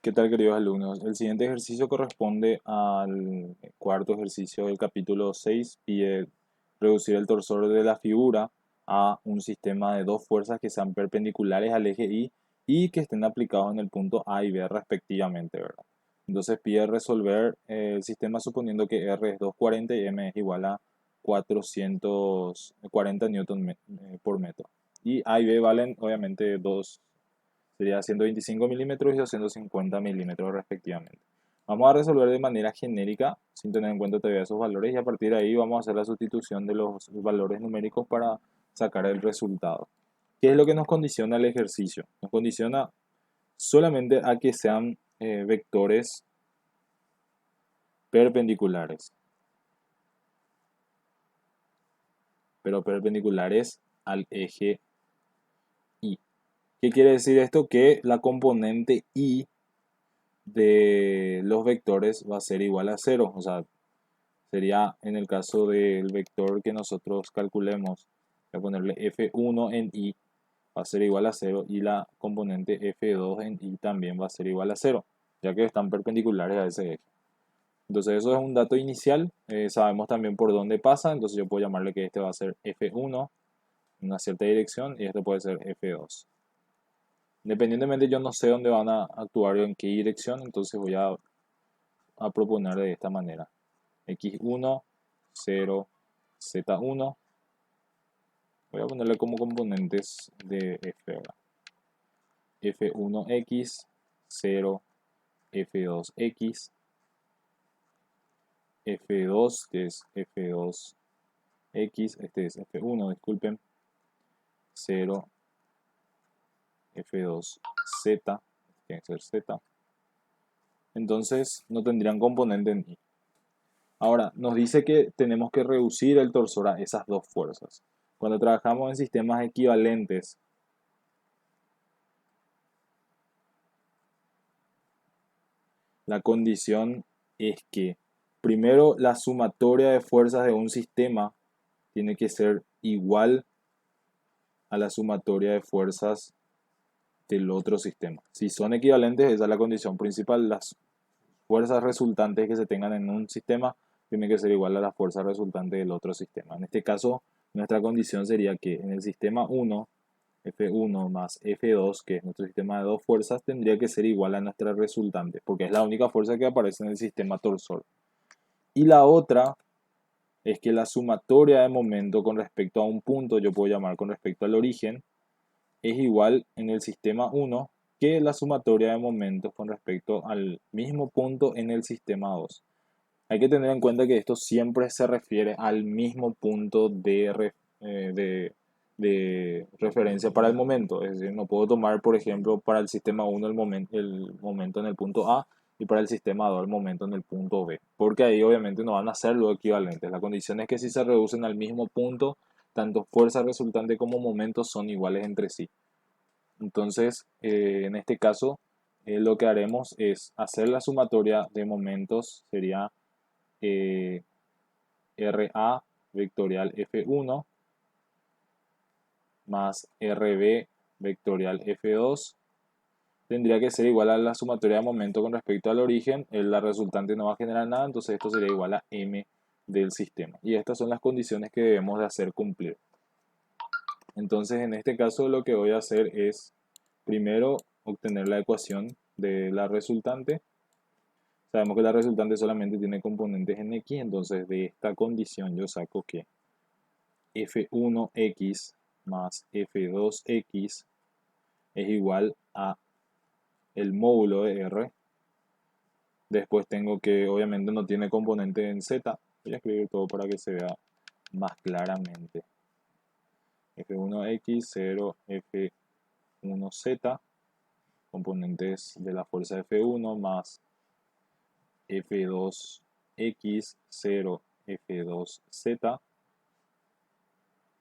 ¿Qué tal, queridos alumnos? El siguiente ejercicio corresponde al cuarto ejercicio del capítulo 6 y reducir el torsor de la figura a un sistema de dos fuerzas que sean perpendiculares al eje y que estén aplicados en el punto A y B respectivamente, ¿verdad? Entonces pide resolver el sistema suponiendo que R es 240 y M es igual a 440 newton por metro. Y A y B valen obviamente dos. Sería 125 milímetros y 250 milímetros respectivamente. Vamos a resolver de manera genérica, sin tener en cuenta todavía esos valores, y a partir de ahí vamos a hacer la sustitución de los valores numéricos para sacar el resultado. ¿Qué es lo que nos condiciona el ejercicio? Nos condiciona solamente a que sean vectores perpendiculares, pero perpendiculares al eje Y. ¿Qué quiere decir esto? Que la componente Y de los vectores va a ser igual a cero. O sea, sería en el caso del vector que nosotros calculemos, voy a ponerle f1 en y, va a ser igual a cero, y la componente f2 en y también va a ser igual a cero, ya que están perpendiculares a ese eje. Entonces eso es un dato inicial, sabemos también por dónde pasa, entonces yo puedo llamarle que este va a ser f1 en una cierta dirección y este puede ser f2. Independientemente yo no sé dónde van a actuar o en qué dirección, entonces voy a proponer de esta manera. X1, 0, Z1. Voy a ponerle como componentes de F, F1X, 0, F2X, F2, que es F2X, este es F1, disculpen, 0, F2Z, tiene que ser Z. Entonces no tendrían componente en Y. Ahora, nos dice que tenemos que reducir el torsor a esas dos fuerzas. Cuando trabajamos en sistemas equivalentes, la condición es que primero la sumatoria de fuerzas de un sistema tiene que ser igual a la sumatoria de fuerzas del otro sistema. Si son equivalentes, esa es la condición principal. Las fuerzas resultantes que se tengan en un sistema tienen que ser igual a las fuerzas resultantes del otro sistema. En este caso, nuestra condición sería que en el sistema 1, F1 más F2, que es nuestro sistema de dos fuerzas, tendría que ser igual a nuestra resultante, porque es la única fuerza que aparece en el sistema torsor. Y la otra es que la sumatoria de momento con respecto a un punto, yo puedo llamar con respecto al origen, es igual en el sistema 1 que la sumatoria de momentos con respecto al mismo punto en el sistema 2. Hay que tener en cuenta que esto siempre se refiere al mismo punto de referencia para el momento. Es decir, no puedo tomar, por ejemplo, para el sistema 1 el momento en el punto A y para el sistema 2 el momento en el punto B, porque ahí obviamente no van a ser lo equivalentes. La condición es que si se reducen al mismo punto, tanto fuerza resultante como momento son iguales entre sí. Entonces, en este caso, lo que haremos es hacer la sumatoria de momentos, sería eh, RA vectorial F1 más RB vectorial F2 tendría que ser igual a la sumatoria de momento con respecto al origen. La resultante no va a generar nada, entonces esto sería igual a M del sistema. Y estas son las condiciones que debemos de hacer cumplir. Entonces, en este caso lo que voy a hacer es primero obtener la ecuación de la resultante. Sabemos que la resultante solamente tiene componentes en X, entonces de esta condición yo saco que F1X más F2X es igual a el módulo de R. Después tengo que, obviamente no tiene componente en Z. Voy a escribir todo para que se vea más claramente. F1X, 0, F1Z, componentes de la fuerza F1 más F2X, 0, F2Z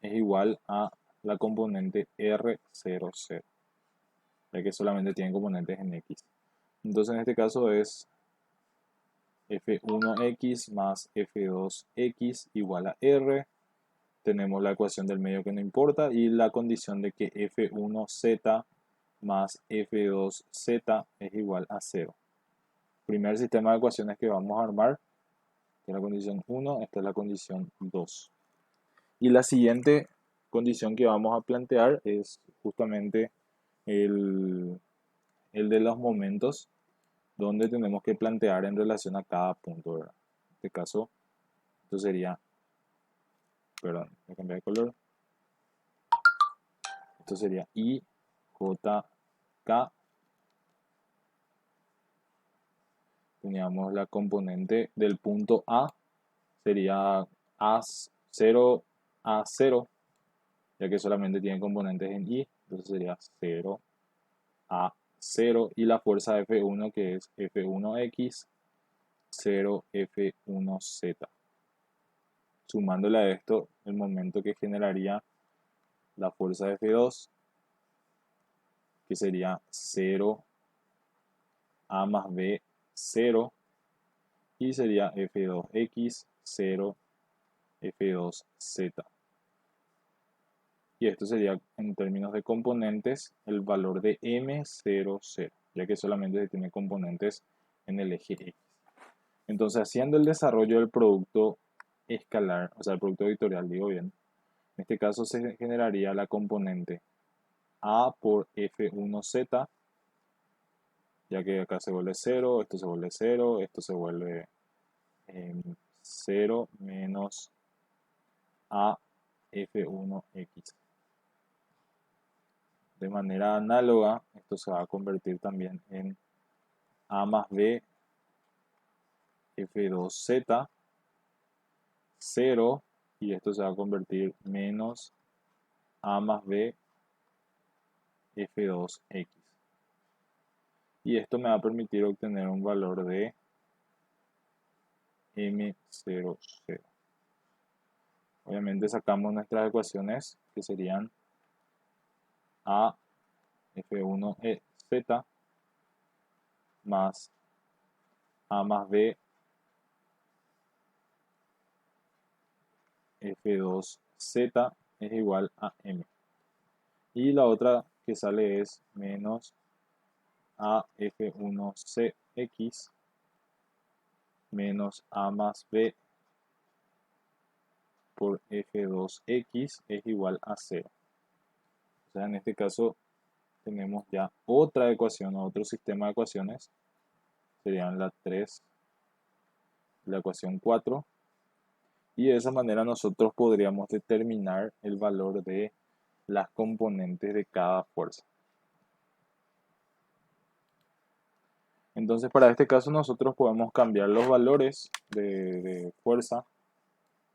es igual a la componente R00, ya que solamente tiene componentes en X. Entonces en este caso es F1X más F2X igual a R. Tenemos la ecuación del medio que no importa y la condición de que F1Z más F2Z es igual a 0. Primer sistema de ecuaciones que vamos a armar, esta es la condición 1, esta es la condición 2. Y la siguiente condición que vamos a plantear es justamente el de los momentos, donde tenemos que plantear en relación a cada punto, ¿verdad? En este caso, esto sería, perdón, voy a cambiar de color. Esto sería I, J, K. Teníamos la componente del punto A, sería A0, A0, ya que solamente tiene componentes en I, entonces sería 0, A0, y la fuerza F1 que es F1X, 0, F1Z. Sumándole a esto el momento que generaría la fuerza F2, que sería 0, A más B, 0, y sería F2X, 0, F2Z. Y esto sería en términos de componentes el valor de M00, ya que solamente se tiene componentes en el eje X. Entonces, haciendo el desarrollo del producto escalar, o sea, el producto vectorial, digo bien, en este caso se generaría la componente A por F1Z, ya que acá se vuelve 0, esto se vuelve 0, esto se vuelve 0 menos A F1X. De manera análoga, esto se va a convertir también en A más B F2Z, 0, y esto se va a convertir menos A más B F2X. Y esto me va a permitir obtener un valor de M00. Obviamente sacamos nuestras ecuaciones que serían A F1Z más A más B F2Z es igual a M. Y la otra que sale es menos A F1CX menos A más B por F2X es igual a 0. O sea, en este caso tenemos ya otra ecuación o otro sistema de ecuaciones. Serían la 3, la ecuación 4. Y de esa manera nosotros podríamos determinar el valor de las componentes de cada fuerza. Entonces, para este caso nosotros podemos cambiar los valores de fuerza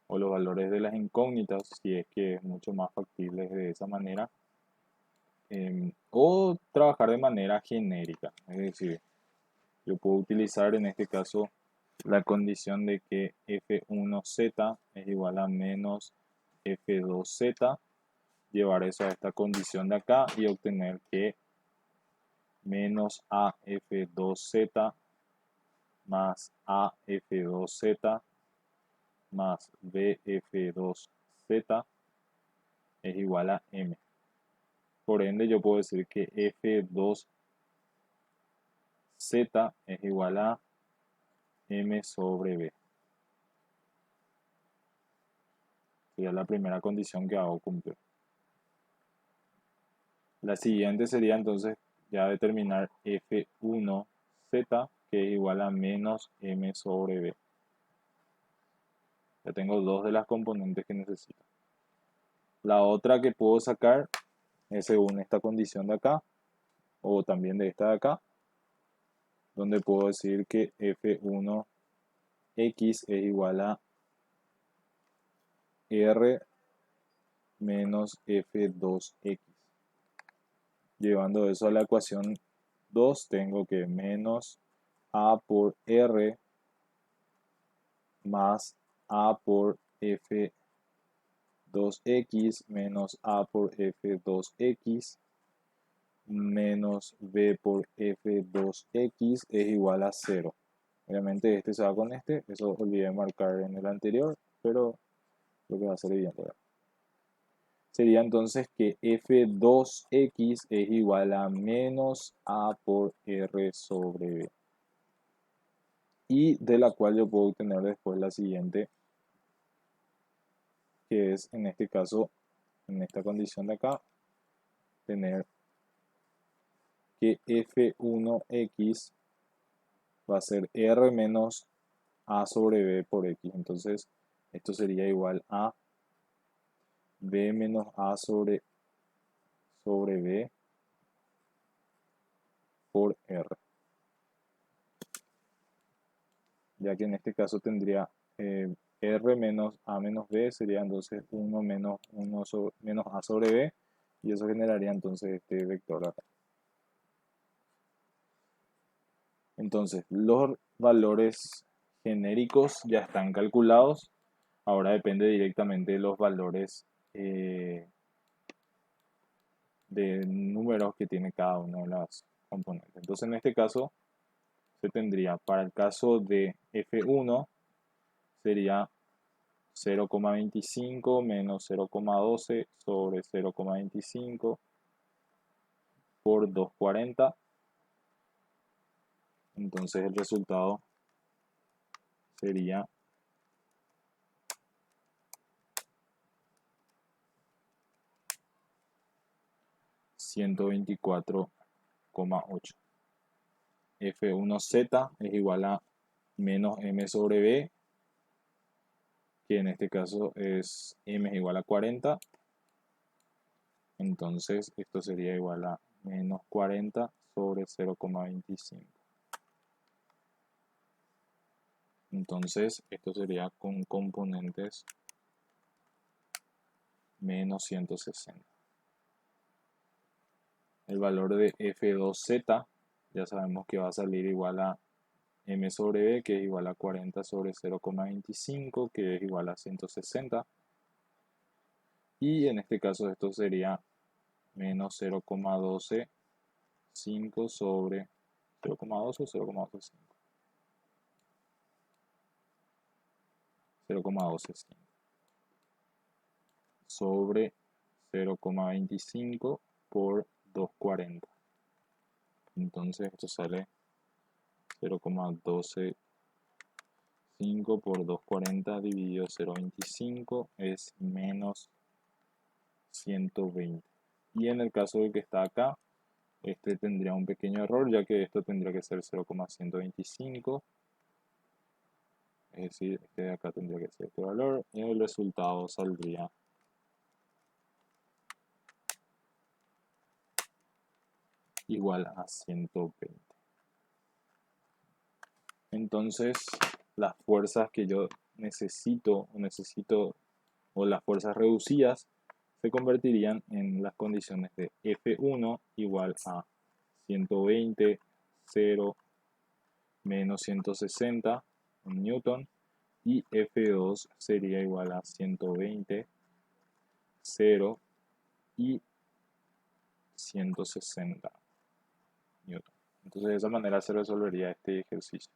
o los valores de las incógnitas, si es que es mucho más factible de esa manera, o trabajar de manera genérica. Es decir, yo puedo utilizar en este caso la condición de que F1Z es igual a menos F2Z, llevar eso a esta condición de acá y obtener que menos AF2Z más AF2Z más BF2Z es igual a M. Por ende, yo puedo decir que F2Z es igual a M sobre B. Sería la primera condición que hago cumplir. La siguiente sería entonces ya determinar F1Z, que es igual a menos M sobre B. Ya tengo dos de las componentes que necesito. La otra que puedo sacar es según esta condición de acá, o también de esta de acá, donde puedo decir que F1X es igual a R menos F2X. Llevando eso a la ecuación 2, tengo que menos A por R más A por F2X menos A por F2X menos B por F2X es igual a 0. Obviamente este se va con este, eso olvidé marcar en el anterior, pero lo que va a ser evidente. sería entonces que F2X es igual a menos A por R sobre B. Y de la cual yo puedo obtener después la siguiente, que es en este caso, en esta condición de acá, tener que F1X va a ser R menos A sobre B por X. Entonces, esto sería igual a B menos A sobre B por R. Ya que en este caso tendría R menos A menos B, sería entonces 1 menos, menos A sobre B, y eso generaría entonces este vector acá. Entonces, los valores genéricos ya están calculados. Ahora depende directamente de los valores de números que tiene cada una de las componentes. Entonces, en este caso, se tendría, para el caso de F1, sería 0,25 menos 0,12 sobre 0,25 por 240. Entonces, el resultado sería 124,8. F1Z es igual a menos M sobre B, que en este caso es M es igual a 40. Entonces esto sería igual a menos 40 sobre 0,25. Entonces esto sería con componentes menos 160. El valor de F2Z ya sabemos que va a salir igual a M sobre B, que es igual a 40 sobre 0,25, que es igual a 160. Y en este caso esto sería menos 0,125 sobre 0,12 o 0,125. 0,125 sobre 0,25 por 240. Entonces esto sale 0,125 por 240 dividido 0,25 es menos 120. Y en el caso de que está acá, este tendría un pequeño error, ya que esto tendría que ser 0,125. Es decir, este de acá tendría que ser este valor y el resultado saldría igual a 120. Entonces, las fuerzas que yo necesito, o las fuerzas reducidas, se convertirían en las condiciones de F1 igual a 120, 0, menos 160 en Newton, y F2 sería igual a 120, 0 y 160 Newton. Entonces de esa manera se resolvería este ejercicio.